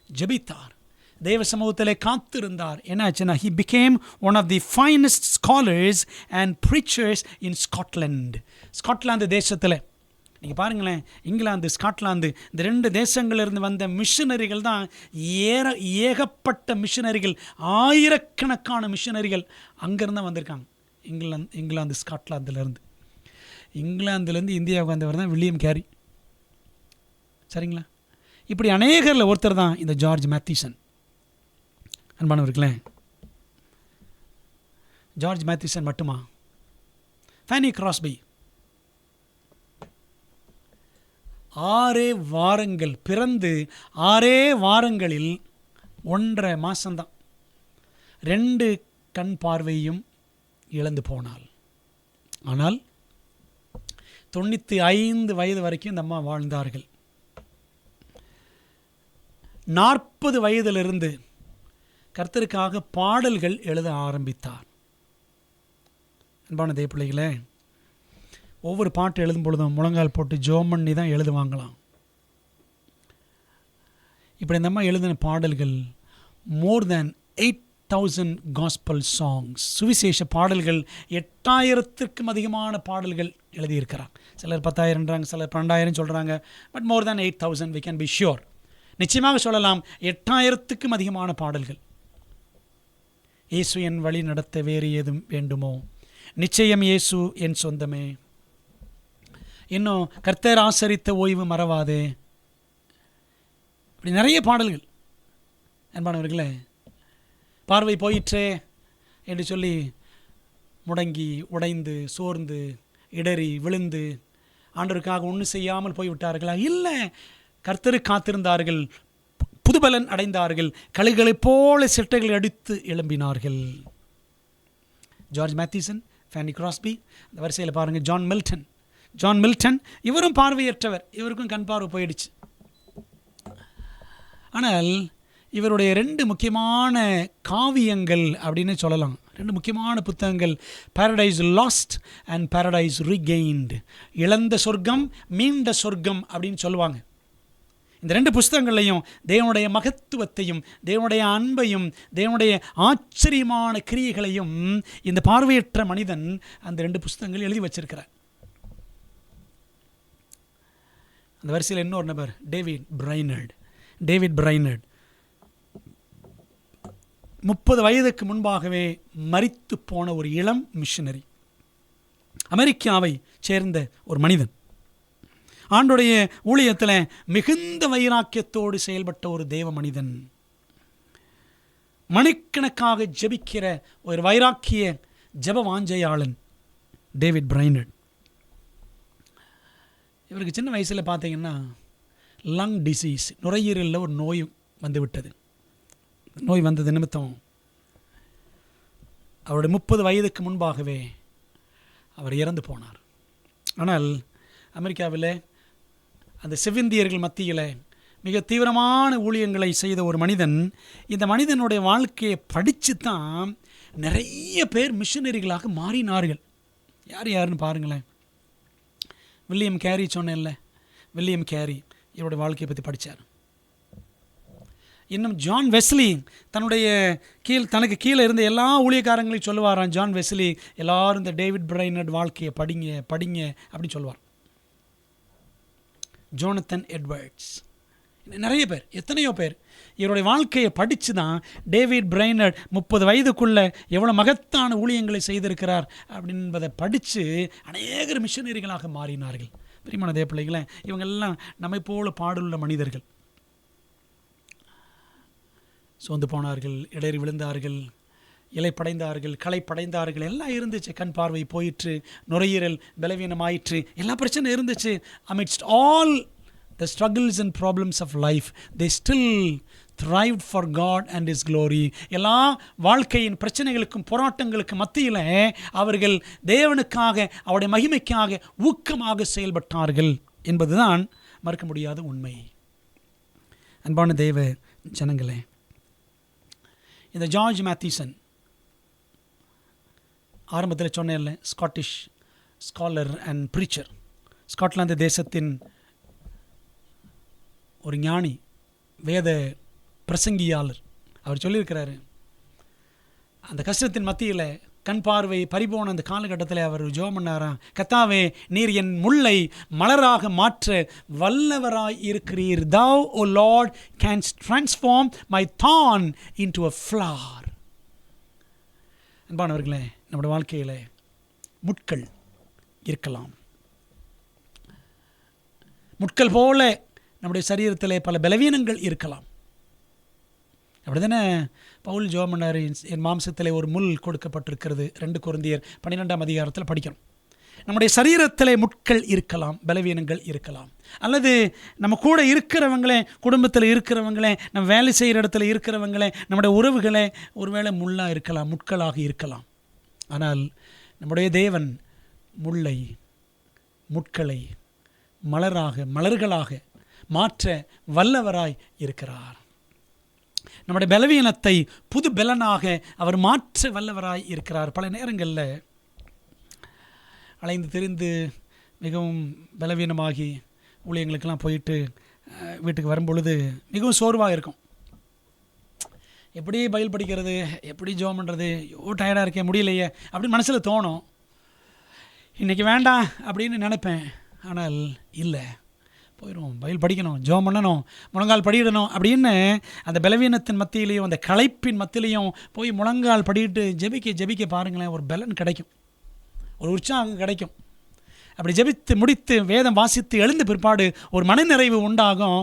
ஜெபித்தார், தேவ சமூகத்தில் காத்திருந்தார். என்னாச்சுன்னா, he became one of the finest scholars and preachers in Scotland. Scotland தேசத்தில் நீங்கள் பாருங்களேன், இங்கிலாந்து ஸ்காட்லாந்து இந்த 2 தேசங்களிலிருந்து வந்த மிஷனரிகள் தான் ஏகப்பட்ட மிஷனரிகள், ஆயிரக்கணக்கான மிஷனரிகள் அங்கேருந்து தான் வந்திருக்காங்க. இங்கிலாந்து ஸ்காட்லாந்துலேருந்து. இங்கிலாந்துலேருந்து இந்தியாவுக்கு வந்தவர் தான் வில்லியம் கேரி. சரிங்களா? இப்படி அநேகரில் ஒருத்தர் தான் இந்த ஜார்ஜ் மேத்யூசன். அன்பானவர்களே, ஜார்ஜ் மேத்யூசன் மட்டுமா? ஃபேனி கிராஸ்பி 6 வாரங்கள் பிறந்து 6 வாரங்களில் 1.5 மாதம்தான் 2 கண் பார்வையும் இழந்து போனாள். ஆனால் 95 வயது வரைக்கும் இந்த அம்மா வாழ்ந்தார்கள். 40 வயதிலிருந்து கர்த்தருக்காக பாடல்கள் எழுத ஆரம்பித்தார். அன்பான தேவ பிள்ளைகளே, ஒவ்வொரு பாட்டு எழுதும் பொழுதும் முழங்கால் போட்டு ஜெபம் பண்ணி தான் எழுதுவாங்களாம். இப்படி இந்த அம்மா எழுதின பாடல்கள் மோர் தேன் 8,000 gospel songs, சுவிசேஷ பாடல்கள் 8,000க்கும் அதிகமான பாடல்கள் எழுதியிருக்கிறார். சிலர் 10,000ன்றாங்க, சிலர் 12,000 சொல்கிறாங்க. But more than 8,000 we can be sure. நிச்சயமாக சொல்லலாம், 8,000க்கும் அதிகமான பாடல்கள். இயேசு என் வழி நடத்த வேறு ஏதும் வேண்டுமோ, நிச்சயம் இயேசு என் சொந்தமே, இன்னும் கர்த்தர் ஆசரித்த ஓய்வு மறவாதே, இப்படி நிறைய பாடல்கள். அன்பானவர்களே, பார்வை போயிற்றே என்று சொல்லி முடங்கி உடைந்து சோர்ந்து இடறி விழுந்து ஆண்டவருக்காக ஒன்றும் செய்யாமல் போய்விட்டார்களா? இல்லை, கர்த்தருக்கு காத்திருந்தார்கள், புதுபலன் அடைந்தார்கள், கழுகுகளைப் போல செட்டைகளை அடித்து எழும்பினார்கள். ஜார்ஜ் மேத்யூசன், ஃபேனி கிராஸ்பி, அந்த வரிசையில் பாருங்கள் ஜான் மில்டன். இவரும் பார்வையற்றவர், இவருக்கும் கண் பார்வை போயிடுச்சு. ஆனால் இவருடைய 2 முக்கியமான காவியங்கள் அப்படின்னு சொல்லலாம், 2 முக்கியமான புத்தகங்கள், பாரடைஸ் லாஸ்ட் அண்ட் பாரடைஸ் ரீகெயின்டு, இழந்த சொர்க்கம் மீண்ட சொர்க்கம் அப்படின்னு சொல்லுவாங்க. இந்த 2 புஸ்தகங்களையும் தேவனுடைய மகத்துவத்தையும் தேவனுடைய அன்பையும் தேவனுடைய ஆச்சரியமான கிரியைகளையும் இந்த பார்வையற்ற மனிதன் அந்த 2 புஸ்தகங்கள் எழுதி வச்சிருக்கிறார். அந்த வரிசையில் இன்னொரு நபர் டேவிட் பிரைனர்ட் 30 வயதுக்கு முன்பாகவே மரித்து போன ஒரு இளம் மிஷனரி, அமெரிக்காவை சேர்ந்த ஒரு மனிதன், ஆண்டுடைய ஊழியத்தில் மிகுந்த வைராக்கியத்தோடு செயல்பட்ட ஒரு தேவ மனிதன், மணிக்கணக்காக ஜெபிக்கிற ஒரு வைராக்கிய ஜெப வாஞ்சையாளன் டேவிட் பிரைனர்ட். இவருக்கு சின்ன வயசில் பார்த்தீங்கன்னா லங் டிசீஸ், நுரையீரலில் ஒரு நோய் வந்துவிட்டது. நோய் வந்தது நிமித்தம் அவருடைய 30 வயதுக்கு முன்பாகவே அவர் இறந்து போனார். ஆனால் அமெரிக்காவில் அந்த செவிந்தியர்கள் மத்தியில் மிக தீவிரமான ஊழியங்களை செய்த ஒரு மனிதன். இந்த மனிதனுடைய வாழ்க்கையை படித்து தான் நிறைய பேர் மிஷனரிகளாக மாறினார்கள். யாருன்னு பாருங்களேன். வில்லியம் கேரி சொன்னேன்ல, வில்லியம் கேரி இவருடைய வாழ்க்கையை பற்றி படித்தார். இன்னும் ஜான் வெஸ்லி தன்னுடைய தனக்கு கீழே இருந்த எல்லா ஊழியக்காரங்களையும் சொல்லுவாராம். ஜான் வெஸ்லி எல்லாரும் இந்த டேவிட் பிரைனர்ட் வாழ்க்கையை படிங்க அப்படின்னு சொல்லுவார். ஜோனத்தன் எட்வர்ட்ஸ், நிறைய பேர், எத்தனையோ பேர் இவருடைய வாழ்க்கையை படித்து தான் டேவிட் பிரைனர்ட் 30 வயதுக்குள்ளே எவ்வளோ மகத்தான ஊழியங்களை செய்திருக்கிறார் அப்படின்பதை படித்து அநேகர் மிஷனரிகளாக மாறினார்கள். பிரியமான தேவ பிள்ளைகளே, இவங்கெல்லாம் நம்மை போல பாடுள்ள மனிதர்கள். சோர்ந்து போனார்கள், இடறி விழுந்தார்கள், இலை படைந்தார்கள், களை படைந்தார்கள், எல்லாம் இருந்துச்சு. கண் பார்வை போயிற்று, நுரையீரல் பலவீனமாயிற்று, எல்லா பிரச்சனையும் இருந்துச்சு. amidst all the struggles and problems of life, they still thrived for God and His glory. எல்லா வாழ்க்கையின் பிரச்சனைகளுக்கும் போராட்டங்களுக்கும் மத்தியில் அவர்கள் தேவனுக்காக, அவருடைய மகிமைக்காக ஊக்கமாக செயல்பட்டார்கள் என்பதுதான் மறுக்க முடியாத உண்மை. அன்பான தேவ ஜனங்களே, இந்த ஜார்ஜ் மேத்யூசன் ஆரம்பத்தில் சொன்னேன்ல, Scottish scholar and preacher, Scotland தேசத்தின் ஒரு ஞானி, வேத பிரசங்கியாளர். அவர் சொல்லியிருக்கிறாரு, அந்த கஷ்டத்தின் மத்தியில் கண் பார்வை பறிபோன அந்த காலகட்டத்தில் அவர் ஜெபம் பண்ணாராம், கர்த்தாவே, நீர் என் முள்ளை மலராக மாற்ற வல்லவராய் இருக்கிறீர். Thou, O Lord, canst transform my thorn into a flower. அன்பானவர்களே, நம்முடைய வாழ்க்கையில் முட்கள் இருக்கலாம். முட்கள் போல நம்முடைய சரீரத்தில் பல பலவீனங்கள் இருக்கலாம். அப்படி தானே பவுல் ஜெபம் பண்ணார், என் மாம்சத்தில் ஒரு முள் கொடுக்கப்பட்டிருக்கிறது. 2 கொரிந்தியர் 12ஆம் அதிகாரத்தில் படிக்கிறோம். நம்முடைய சரீரத்தில் முட்கள் இருக்கலாம், பலவீனங்கள் இருக்கலாம். அல்லது நம்ம கூட இருக்கிறவங்களே, குடும்பத்தில் இருக்கிறவங்களே, நம்ம வேலை செய்கிற இடத்துல இருக்கிறவங்களே, நம்முடைய உறவுகளே ஒருவேளை முள்ளாக இருக்கலாம், முட்களாக இருக்கலாம். ஆனால் நம்முடைய தேவன் முள்ளை, முட்களை மலர்களாக மாற்ற வல்லவராய் இருக்கிறார். நம்முடைய பலவீனத்தை புது பலனாக அவர் மாற்ற வல்லவராய் இருக்கிறார். பல நேரங்களில் அலைந்து திரிந்து மிகவும் பலவீனமாகி ஊழியங்களுக்கெல்லாம் போயிட்டு வீட்டுக்கு வரும்பொழுது மிகவும் சோர்வாக இருக்கும். எப்படி பைபிள் படிக்கிறது, எப்படி ஜெபம் பண்ணுறது, டயர்டாக இருக்கேன், முடியலையே அப்படின்னு மனசில் தோணும். இன்றைக்கி வேண்டாம் அப்படின்னு நினைப்பேன். ஆனால் இல்லை, போயிடும், பைபிள் படிக்கணும், ஜெபம் பண்ணணும், முழங்கால் படியிடணும் அப்படின்னு அந்த பலவீனத்தின் மத்தியிலையும் அந்த களைப்பின் மத்தியிலையும் போய் முழங்கால் படிட்டு ஜெபிக்க பாருங்களேன், ஒரு பலன் கிடைக்கும், ஒரு உற்சாகம் கிடைக்கும். அப்படி ஜெபித்து முடித்து வேதம் வாசித்து எழுந்த பிற்பாடு ஒரு மனநிறைவு உண்டாகும்.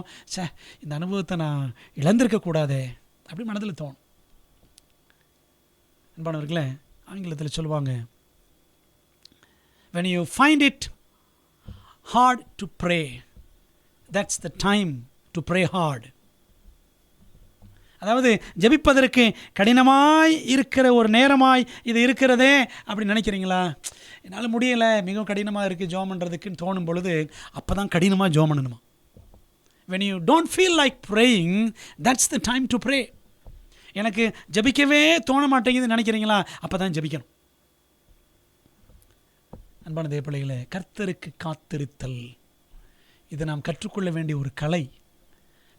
இந்த அனுபவத்தை நான் இழந்திருக்கக்கூடாதே அப்படி மனதில் தோணும். அன்பானவர்களே, ஆங்கிலத்தில் சொல்லுவாங்க, when you find it hard to pray, that's the time to pray hard. அதாவது ஜெபிப்பதற்கு கடினமாய் இருக்கிற ஒரு நேரமாய் இது இருக்கிறதே அப்படி நினைக்கிறீங்களா? என்னால் முடியலை, மிகவும் கடினமாக இருக்குது ஜெபம் பண்ணுறதுக்குன்னு தோணும் பொழுது அப்போ தான் கடினமாக ஜெபம் பண்ணணுமா. when you don't feel like praying, that's the time to pray. எனக்கு ஜெபிக்கவே தோண மாட்டேங்குதுன்னு நினைக்கிறீங்களா? அப்போ தான் ஜெபிக்கணும். அன்பான தேவ பிள்ளைகளே, கர்த்தருக்கு காத்திருத்தல் இது நாம் கற்றுக்கொள்ள வேண்டிய ஒரு கலை,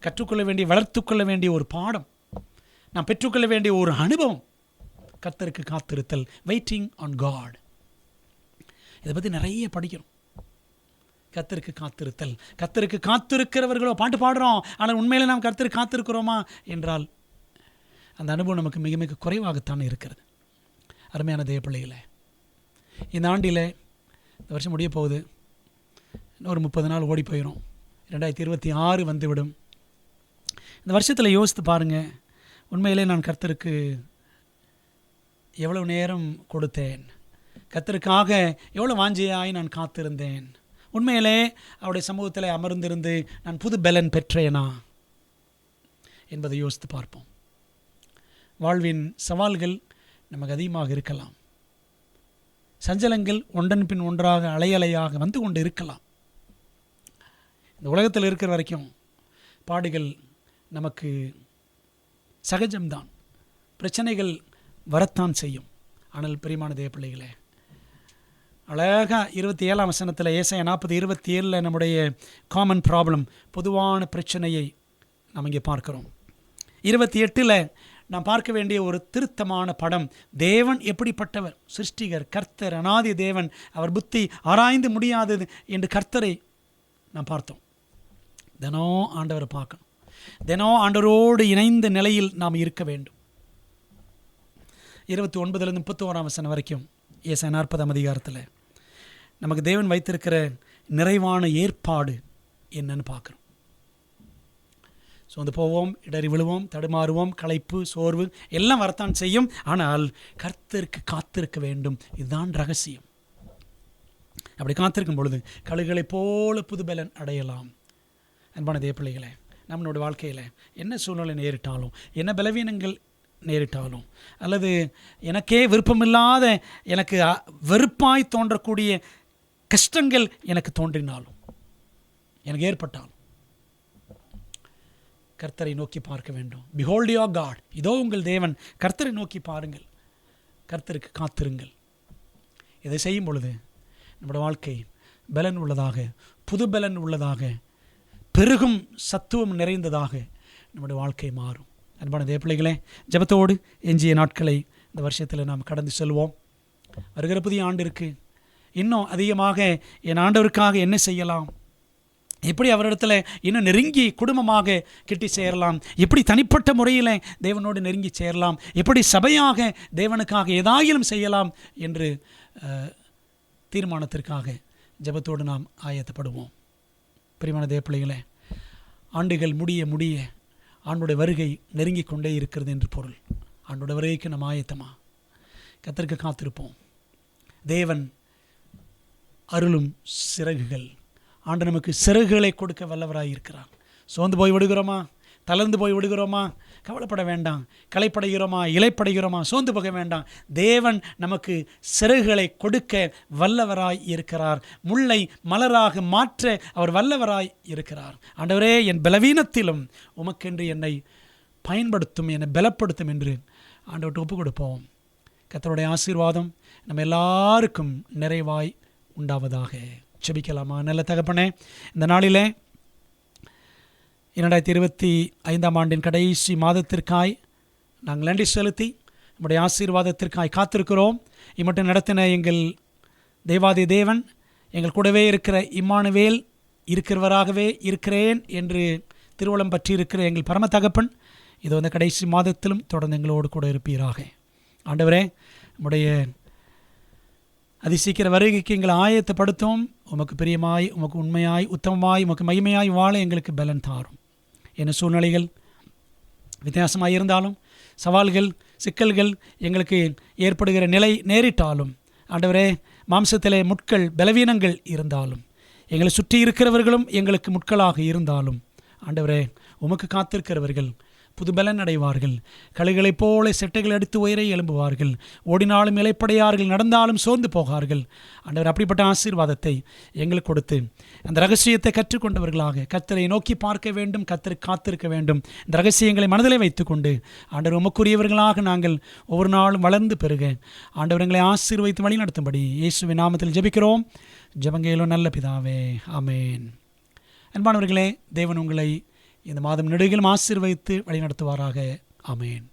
கற்றுக்கொள்ள வேண்டிய, வளர்த்துக்கொள்ள வேண்டிய ஒரு பாடம், நாம் பெற்றுக்கொள்ள வேண்டிய ஒரு அனுபவம். கர்த்தருக்கு காத்திருத்தல், வெயிட்டிங் ஆன் காட். இதை பற்றி நிறைய படிக்கிறோம். கர்த்தருக்கு காத்திருத்தல், கர்த்தருக்கு காத்திருக்கிறவர்களோ பாட்டு பாடுறோம், ஆனால் உண்மையிலே நாம் கர்த்தருக்கு காத்திருக்கிறோமா என்றால் அந்த அனுபவம் நமக்கு மிக மிக குறைவாகத்தான் இருக்கிறது. அருமையான தேவ பிள்ளைகளே, இந்த ஆண்டில் இந்த வருஷம் முடிய போகுது, இன்னொரு 30 நாள் ஓடி போயிடும், 2026 வந்துவிடும். இந்த வருஷத்தில் யோசித்து பாருங்கள், உண்மையிலே நான் கர்த்தருக்கு எவ்வளவு நேரம் கொடுத்தேன், கர்த்தருக்காக எவ்வளோ வாஞ்சியாய் நான் காத்திருந்தேன், உண்மையிலே அவருடைய சமூகத்தில் அமர்ந்திருந்து நான் புது பலன் பெற்றேனா என்பதை யோசித்து பார்ப்போம். வாழ்வின் சவால்கள் நமக்கு அதிகமாக இருக்கலாம், சஞ்சலங்கள் ஒன்றன் பின் ஒன்றாக அலையலையாக வந்து கொண்டு இருக்கலாம். இந்த உலகத்தில் இருக்கிற வரைக்கும் பாடுகள் நமக்கு சகஜம்தான், பிரச்சனைகள் வரத்தான் செய்யும். ஆனால் பிரியமான தேவ பிள்ளைகளே, அழகாக 27ஆம் வசனத்தில் ஏசாயா 40:27 நம்முடைய காமன் ப்ராப்ளம், பொதுவான பிரச்சனையை நாம் இங்கே பார்க்கிறோம். 28 நாம் பார்க்க வேண்டிய ஒரு திருத்தமான படம், தேவன் எப்படிப்பட்டவர், சிருஷ்டிகர், கர்த்தர், அநாதி தேவன், அவர் புத்தி ஆராய்ந்து முடியாதது என்று கர்த்தரை நாம் பார்த்தோம். தினம் ஆண்டவரை பார்க்கணும், தினம் ஆண்டவரோடு இணைந்த நிலையில் நாம் இருக்க வேண்டும். 29 31 வசனம் வரைக்கும் ஏசாயா 40ஆம் அதிகாரத்தில் நமக்கு தேவன் வைத்திருக்கிற நிறைவான ஏற்பாடு என்னன்னு பார்க்குறோம். சோர்ந்து போவோம், இடறி விழுவோம், தடுமாறுவோம், களைப்பு, சோர்வு எல்லாம் வரத்தான் செய்யும். ஆனால் கர்த்தருக்கு காத்திருக்க வேண்டும். இதுதான் ரகசியம். அப்படி காத்திருக்கும் பொழுது கழுகுகளைப் போல புதுபலன் அடையலாம். அன்பான தேவ பிள்ளைகளே, நம்மளோட வாழ்க்கையில் என்ன சூழ்நிலை நேரிட்டாலும், என்ன பலவீனங்கள் நேரிட்டாலும், அல்லது எனக்கே விருப்பமில்லாத, எனக்கு வெறுப்பாய் தோன்றக்கூடிய கஷ்டங்கள் எனக்கு தோன்றினாலும், எனக்கு ஏற்பட்டாலும், கர்த்தரை நோக்கி பார்க்க வேண்டும். Behold your God, இதோ உங்கள் தேவன், கர்த்தரை நோக்கி பாருங்கள், கர்த்தருக்கு காத்திருங்கள். இதை செய்யும் பொழுது நம்முடைய வாழ்க்கை பலன் உள்ளதாக, புது பலன் உள்ளதாக, பெருகும் சத்துவம் நிறைந்ததாக நம்முடைய வாழ்க்கை மாறும். அன்பான தேவ பிள்ளைகளே, ஜெபத்தோடு எஞ்சிய நாட்களை இந்த வருஷத்தில் நாம் கடந்து செல்வோம். வருகிற புதிய ஆண்டு இருக்குது. இன்னும் அதிகமாக என் ஆண்டவருக்காக என்ன செய்யலாம், எப்படி அவரிடத்தில் இன்னும் நெருங்கி குடும்பமாக கிட்டி சேரலாம், எப்படி தனிப்பட்ட முறையில் தேவனோடு நெருங்கி சேரலாம், எப்படி சபையாக தேவனுக்காக ஏதாயிலும் செய்யலாம் என்று தீர்மானத்திற்காக ஜெபத்தோடு நாம் ஆயத்தப்படுவோம். பிரியமான தேவ பிள்ளைகளே, ஆண்டுகள் முடிய முடிய ஆண்டுடைய வருகை நெருங்கி கொண்டே இருக்கிறது என்று பொருள். ஆண்டுடைய வருகைக்கு நம்ம ஆயத்தமா கர்த்தருக்கு காத்திருப்போம். தேவன் அருளும் சிறகுகள், ஆண்டு நமக்கு சிறகுகளை கொடுக்க வல்லவராக இருக்கிறார். சோர்ந்து போய் விடுகிறோமா, தளர்ந்து போய் விடுகிறோமா, கவலைப்பட வேண்டாம். களைப்படைகிறோமா, இலைப்படைகிறோமா, சோர்ந்து போக வேண்டாம். தேவன் நமக்கு சிறகுகளை கொடுக்க வல்லவராய் இருக்கிறார். முல்லை மலராக மாற்ற அவர் வல்லவராய் இருக்கிறார். ஆண்டவரே, என் பலவீனத்திலும் உமக்கென்று என்னை பயன்படுத்தும், என்னை பலப்படுத்தும் என்று ஆண்டவர்கிட்ட ஒப்பு கொடுப்போம். கர்த்தருடைய ஆசீர்வாதம் நம்ம எல்லாருக்கும் நிறைவாய் உண்டாவதாக. ஜெபிக்கலாமா? நல்ல தகப்பனே, இந்த நாளிலே 2025ஆம் ஆண்டின் கடைசி மாதத்திற்காய் நாங்கள் நன்றி செலுத்தி நம்முடைய ஆசீர்வாதத்திற்காய் காத்திருக்கிறோம். இம்மட்டும் நடத்தின எங்கள் தேவாதி தேவன், எங்கள் கூடவே இருக்கிற இம்மானுவேல், இருக்கிறவராகவே இருக்கிறேன் என்று திருவுளம் பற்றி இருக்கிற எங்கள் பரம தகப்பன், இதோ இந்த கடைசி மாதத்திலும் தொடர்ந்து எங்களோடு கூட இருப்பீராக. ஆண்டவரே, நம்முடைய அதிசீக்கிர வருகைக்கு எங்களை ஆயத்தப்படுத்தும். உமக்கு பிரியமாய், உமக்கு உண்மையாய், உத்தமமாய், உமக்கு மகிமையாய் வாழ எங்களுக்கு பலன் தாரும். என்ன சூழ்நிலைகள் வித்தியாசமாக இருந்தாலும், சவால்கள், சிக்கல்கள் எங்களுக்கு ஏற்படுகிற நிலை நேரிட்டாலும், ஆண்டவரே, மாம்சத்திலே முட்கள், பலவீனங்கள் இருந்தாலும், எங்களை சுற்றி இருக்கிறவர்களும் எங்களுக்கு முட்களாக இருந்தாலும், ஆண்டவரே, உமக்கு காத்திருக்கிறவர்கள் புதுபலன் அடைவார்கள். கழுகுகளைப் போல செட்டைகள் அடித்து உயரை எழும்புவார்கள். ஓடினாலும் இலைப்படையார்கள், நடந்தாலும் சோர்ந்து போகார்கள். ஆண்டவர், அப்படிப்பட்ட ஆசீர்வாதத்தை எங்களுக்கு கொடுத்து அந்த ரகசியத்தை கற்றுக்கொண்டவர்களாக கர்த்தரை நோக்கி பார்க்க வேண்டும், கர்த்தரை காத்திருக்க வேண்டும். இந்த ரகசியங்களை மனதிலே வைத்துக்கொண்டு ஆண்டவர் உமக்குரியவர்களாக நாங்கள் ஒவ்வொரு நாளும் வளர்ந்து பெறுக ஆண்டவர் எங்களை ஆசீர்வதித்து வழி நடத்தும்படி இயேசுவின் நாமத்தில் ஜெபிக்கிறோம். ஜெபங்கேலும் நல்ல பிதாவே, ஆமேன். அன்பானவர்களே, தேவன் உங்களை இந்த மாதம் நெடுகிலும் ஆசீர்வதித்து வழிநடத்துவாராக. ஆமேன்.